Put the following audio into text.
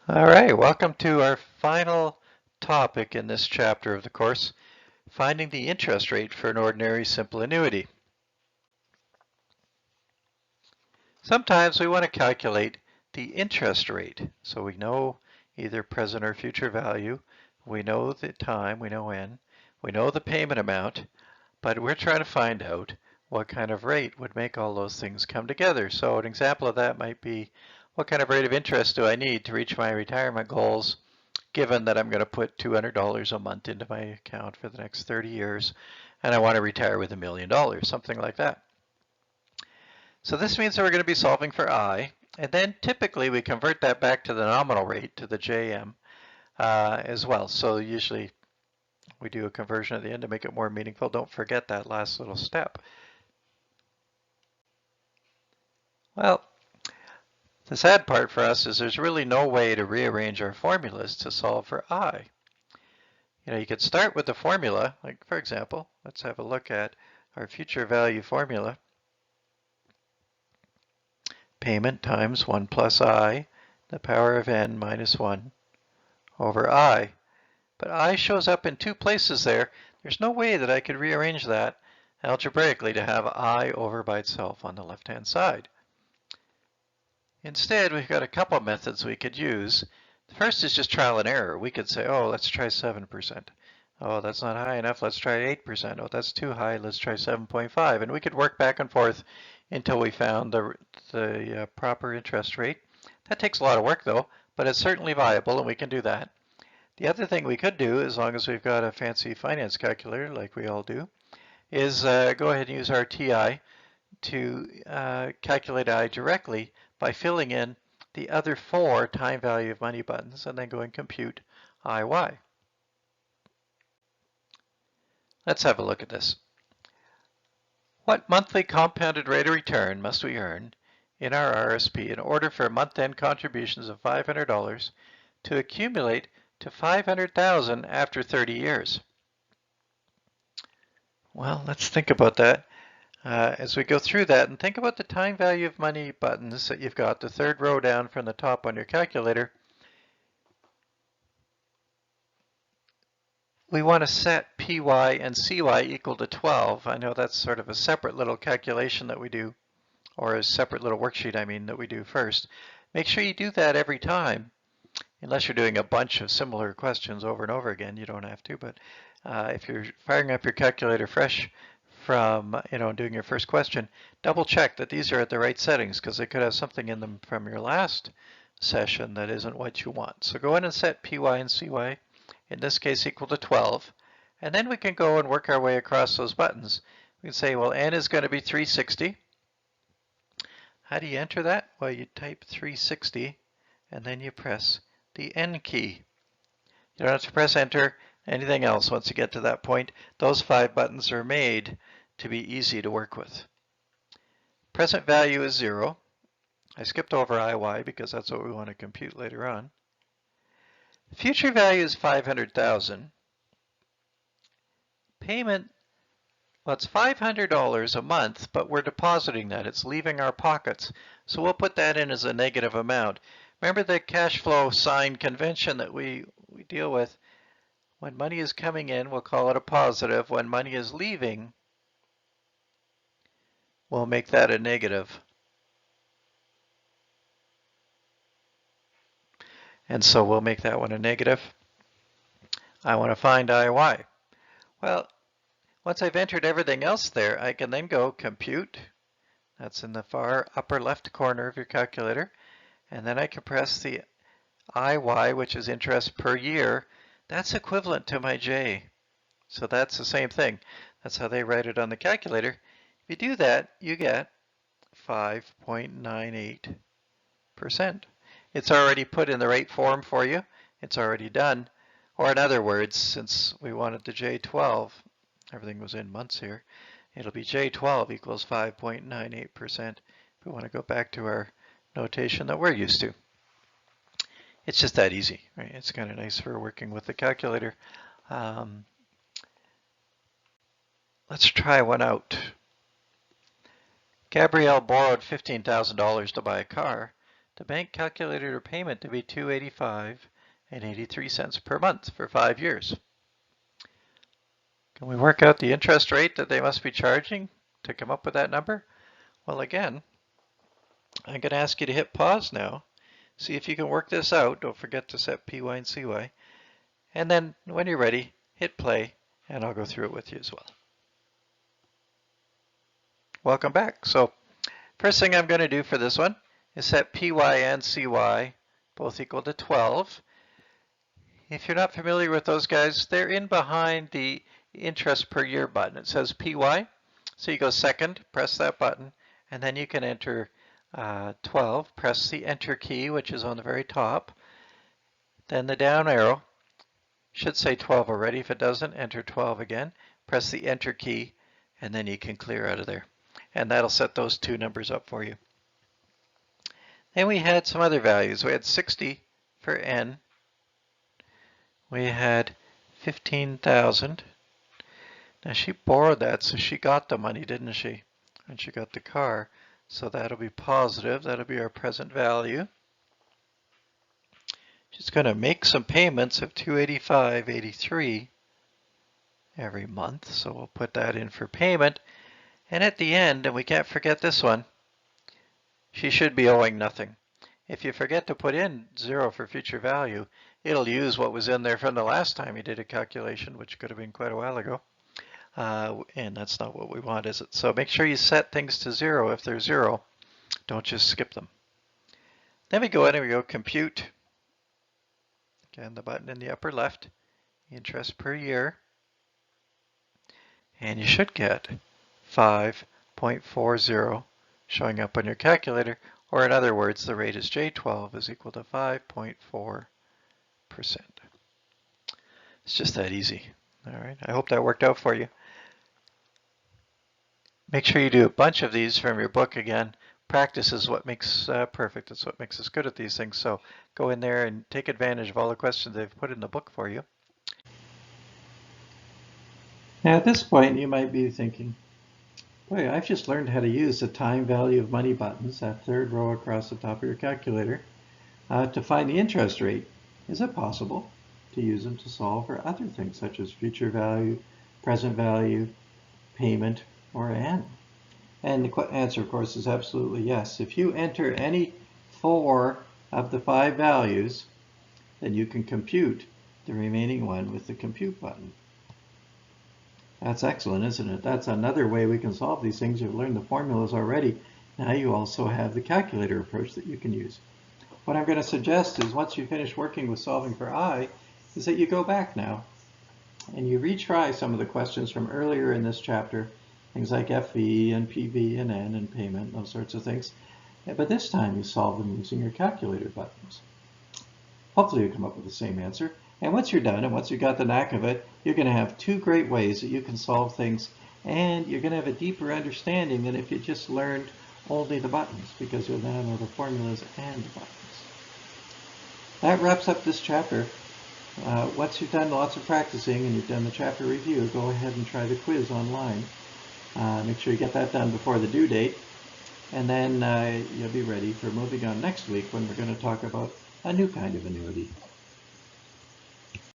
All right, welcome to our final topic in this chapter of the course, finding the interest rate for an ordinary simple annuity. Sometimes we want to calculate the interest rate, so we know either present or future value, we know the time, we know when, we know the payment amount, but we're trying to find out what kind of rate would make all those things come together. So an example of that might be, what kind of rate of interest do I need to reach my retirement goals, given that I'm going to put $200 a month into my account for the next 30 years, and I want to retire with $1 million, something like that. So this means that we're going to be solving for I, and then typically we convert that back to the nominal rate, to the JM, as well. So usually we do a conversion at the end to make it more meaningful. Don't forget that last little step. Well, the sad part for us is there's really no way to rearrange our formulas to solve for I. You could start with the formula, like for example, let's have a look at our future value formula. Payment times 1 plus I, the power of n minus 1 over I. But I shows up in two places there. There's no way that I could rearrange that algebraically to have I over by itself on the left-hand side. Instead, we've got a couple methods we could use. The first is just trial and error. We could say, oh, let's try 7%. Oh, that's not high enough. Let's try 8%. Oh, that's too high. Let's try 7.5. And we could work back and forth until we found the proper interest rate. That takes a lot of work, though, but it's certainly viable, and we can do that. The other thing we could do, as long as we've got a fancy finance calculator, like we all do, is go ahead and use our TI to calculate I directly by filling in the other 4 time value of money buttons and then go and compute IY. Let's have a look at this. What monthly compounded rate of return must we earn in our RSP in order for month-end contributions of $500 to accumulate to $500,000 after 30 years? Well, let's think about that. As we go through that, and think about the time value of money buttons that you've got, the third row down from the top on your calculator. We want to set PY and CY equal to 12. I know that's sort of a separate little calculation that we do, or a separate little worksheet, I mean, that we do first. Make sure you do that every time, unless you're doing a bunch of similar questions over and over again. You don't have to, but if you're firing up your calculator fresh from doing your first question, double check that these are at the right settings, because they could have something in them from your last session that isn't what you want. So go in and set PY and CY, in this case equal to 12, and then we can go and work our way across those buttons. We can say, well, N is going to be 360. How do you enter that? Well, you type 360 and then you press the N key. You don't have to press enter, anything else once you get to that point. Those 5 buttons are made to be easy to work with. Present value is 0. I skipped over IY because that's what we want to compute later on. Future value is 500,000. Payment, well, it's $500 a month, but we're depositing that. It's leaving our pockets. So we'll put that in as a negative amount. Remember the cash flow sign convention that we deal with? When money is coming in, we'll call it a positive. When money is leaving, we'll make that a negative. And so we'll make that one a negative. I want to find IY. Well, once I've entered everything else there, I can then go compute. That's in the far upper left corner of your calculator. And then I can press the IY, which is interest per year. That's equivalent to my J. So that's the same thing. That's how they write it on the calculator. If you do that, you get 5.98%. It's already put in the right form for you. It's already done. Or in other words, since we wanted the J12, everything was in months here, it'll be J12 equals 5.98% if we want to go back to our notation that we're used to. It's just that easy, right? It's kind of nice for working with the calculator. Let's try one out. Gabrielle borrowed $15,000 to buy a car, the bank calculated her payment to be $285.83 per month for 5 years. Can we work out the interest rate that they must be charging to come up with that number? Well, again, I'm going to ask you to hit pause now. See if you can work this out. Don't forget to set PY and CY. And then when you're ready, hit play, and I'll go through it with you as well. Welcome back. So first thing I'm going to do for this one is set PY and CY both equal to 12. If you're not familiar with those guys, they're in behind the interest per year button. It says PY, so you go second, press that button, and then you can enter 12. Press the enter key, which is on the very top. Then the down arrow should say 12 already. If it doesn't, enter 12 again. Press the enter key, and then you can clear out of there. And that'll set those two numbers up for you. Then we had some other values. We had 60 for N. We had 15,000. Now she borrowed that, so she got the money, didn't she? And she got the car. So that'll be positive. That'll be our present value. She's going to make some payments of $285.83 every month. So we'll put that in for payment. And at the end, and we can't forget this one, she should be owing nothing. If you forget to put in 0 for future value, it'll use what was in there from the last time you did a calculation, which could have been quite a while ago. And that's not what we want, is it? So make sure you set things to 0 if they're 0. Don't just skip them. Then we go in and we go compute. Again, the button in the upper left, interest per year. And you should get 5.40 showing up on your calculator, or in other words, the rate is J12 is equal to 5.4%. It's just that easy. All right, I hope that worked out for you. Make sure you do a bunch of these from your book again. Practice is what makes perfect. It's what makes us good at these things. So go in there and take advantage of all the questions they've put in the book for you. Now at this point, you might be thinking, boy, I've just learned how to use the time value of money buttons, that third row across the top of your calculator, to find the interest rate. Is it possible to use them to solve for other things such as future value, present value, payment, or N? And the answer, of course, is absolutely yes. If you enter any 4 of the 5 values, then you can compute the remaining one with the compute button. That's excellent, isn't it? That's another way we can solve these things. You've learned the formulas already. Now you also have the calculator approach that you can use. What I'm going to suggest is once you finish working with solving for I, is that you go back now and you retry some of the questions from earlier in this chapter, things like FV and PV and N and payment, those sorts of things. But this time you solve them using your calculator buttons. Hopefully you come up with the same answer. And once you're done, and once you've got the knack of it, you're going to have 2 great ways that you can solve things, and you're going to have a deeper understanding than if you just learned only the buttons, because you'll now know the formulas and the buttons. That wraps up this chapter. Once you've done lots of practicing and you've done the chapter review, go ahead and try the quiz online. Make sure you get that done before the due date, and then you'll be ready for moving on next week when we're going to talk about a new kind of annuity.